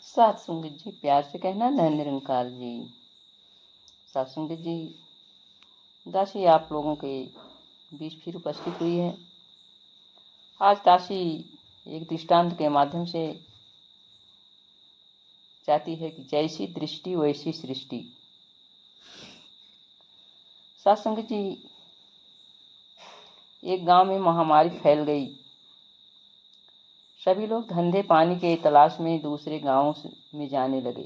सत्संग जी, प्यार से कहना न निरंकार जी। सत्संग जी, दासी आप लोगों के बीच फिर उपस्थित हुई है। आज दासी एक दृष्टांत के माध्यम से चाहती है कि जैसी दृष्टि वैसी सृष्टि। सत्संग जी, एक गांव में महामारी फैल गई। सभी लोग धंधे पानी के तलाश में दूसरे गांवों में जाने लगे।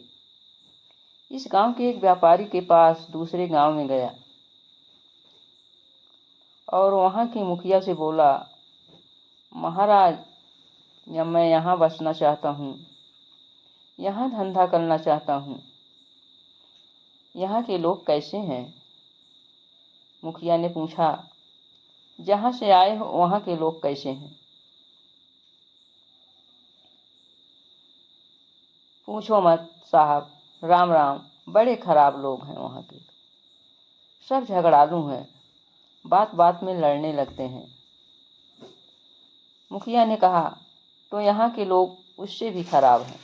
इस गांव के एक व्यापारी के पास दूसरे गांव में गया और वहां के मुखिया से बोला, महाराज, मैं यहाँ बसना चाहता हूँ, यहाँ धंधा करना चाहता हूँ, यहाँ के लोग कैसे हैं? मुखिया ने पूछा, जहाँ से आए हो वहाँ के लोग कैसे हैं? पूछो मत साहब, राम राम, बड़े खराब लोग हैं वहाँ के। सब झगड़ालू हैं, बात बात में लड़ने लगते हैं। मुखिया ने कहा, तो यहाँ के लोग उससे भी खराब हैं।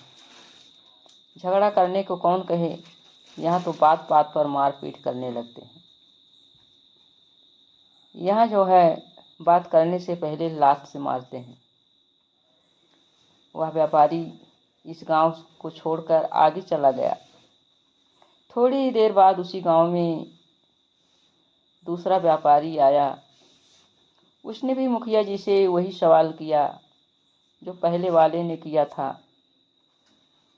झगड़ा करने को कौन कहे, यहाँ तो बात बात पर मारपीट करने लगते हैं। यहाँ जो है बात करने से पहले लात से मारते हैं। वह व्यापारी इस गांव को छोड़कर आगे चला गया। थोड़ी ही देर बाद उसी गांव में दूसरा व्यापारी आया। उसने भी मुखिया जी से वही सवाल किया जो पहले वाले ने किया था।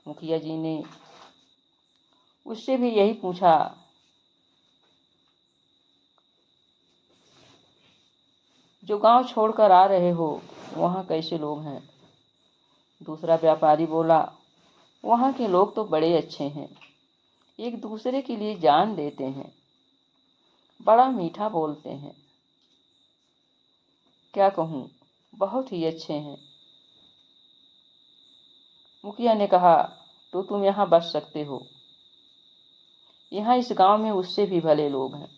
मुखिया जी ने उससे भी यही पूछा, जो गांव छोड़कर आ रहे हो वहाँ कैसे लोग हैं? दूसरा व्यापारी बोला, वहाँ के लोग तो बड़े अच्छे हैं, एक दूसरे के लिए जान देते हैं, बड़ा मीठा बोलते हैं। क्या कहूँ, बहुत ही अच्छे हैं। मुखिया ने कहा, तो तुम यहाँ बस सकते हो। यहाँ इस गांव में उससे भी भले लोग हैं।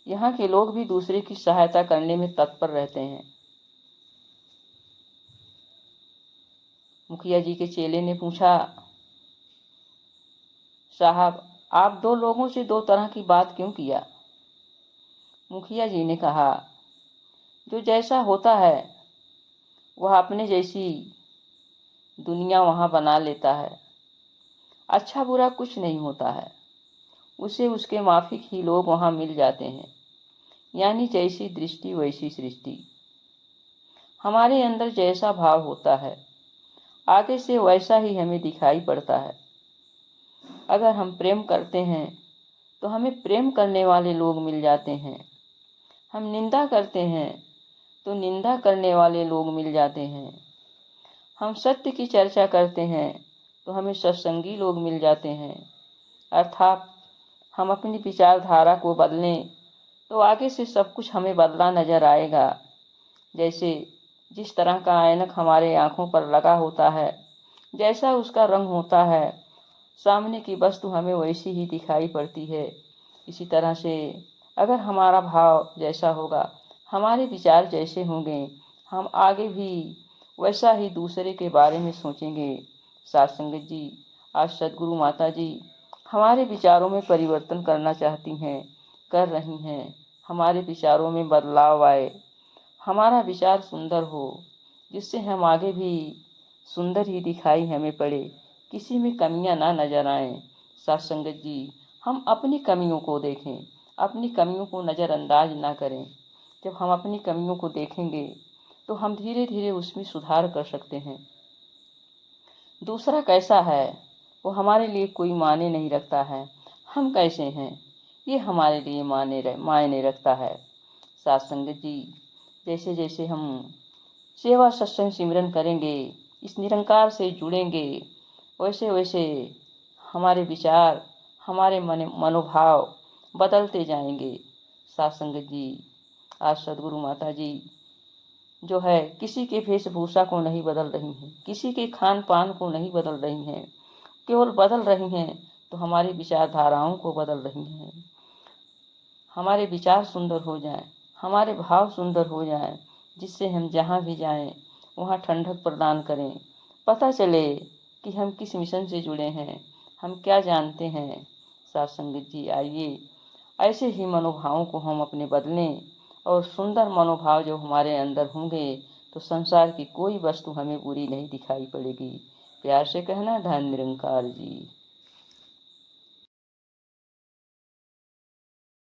यहाँ के लोग भी दूसरे की सहायता करने में तत्पर रहते हैं। मुखिया जी के चेले ने पूछा, साहब, आप दो लोगों से दो तरह की बात क्यों किया? मुखिया जी ने कहा, जो जैसा होता है वह अपने जैसी दुनिया वहाँ बना लेता है। अच्छा बुरा कुछ नहीं होता है, उसे उसके माफिक ही लोग वहाँ मिल जाते हैं। यानी जैसी दृष्टि वैसी सृष्टि। हमारे अंदर जैसा भाव होता है आगे से वैसा ही हमें दिखाई पड़ता है। अगर हम प्रेम करते हैं तो हमें प्रेम करने वाले लोग मिल जाते हैं। हम निंदा करते हैं तो निंदा करने वाले लोग मिल जाते हैं। हम सत्य की चर्चा करते हैं तो हमें सत्संगी लोग मिल जाते हैं। अर्थात हम अपनी विचारधारा को बदलें तो आगे से सब कुछ हमें बदला नजर आएगा। जैसे जिस तरह का ऐनक हमारे आँखों पर लगा होता है, जैसा उसका रंग होता है, सामने की वस्तु हमें वैसी ही दिखाई पड़ती है। इसी तरह से अगर हमारा भाव जैसा होगा, हमारे विचार जैसे होंगे, हम आगे भी वैसा ही दूसरे के बारे में सोचेंगे। साथ संगत जी, आज सदगुरु माता जी हमारे विचारों में परिवर्तन करना चाहती हैं, कर रही हैं। हमारे विचारों में बदलाव आए, हमारा विचार सुंदर हो, जिससे हम आगे भी सुंदर ही दिखाई हमें पड़े, किसी में कमियां ना नजर आए। साथ संगत जी, हम अपनी कमियों को देखें, अपनी कमियों को नज़रअंदाज ना करें। जब हम अपनी कमियों को देखेंगे तो हम धीरे धीरे उसमें सुधार कर सकते हैं। दूसरा कैसा है वो हमारे लिए कोई मायने नहीं रखता है, हम कैसे हैं ये हमारे लिए मायने रखता है। साथ संगत जी, जैसे जैसे हम सेवा सत्संग सिमरन करेंगे, इस निरंकार से जुड़ेंगे, वैसे वैसे हमारे विचार, हमारे मनोभाव बदलते जाएंगे। साथ संगत जी, आज सदगुरु माता जी जो है किसी के वेशभूषा को नहीं बदल रही हैं, किसी के खान पान को नहीं बदल रही हैं, केवल बदल रही हैं तो हमारी विचारधाराओं को बदल रही हैं। हमारे विचार सुंदर हो जाएं, हमारे भाव सुंदर हो जाएं, जिससे हम जहाँ भी जाएं वहाँ ठंडक प्रदान करें, पता चले कि हम किस मिशन से जुड़े हैं, हम क्या जानते हैं। साथ संगत जी, आइए ऐसे ही मनोभावों को हम अपने बदलें, और सुंदर मनोभाव जब हमारे अंदर होंगे तो संसार की कोई वस्तु हमें बुरी नहीं दिखाई पड़ेगी। प्यार से कहना, धन निरंकार जी।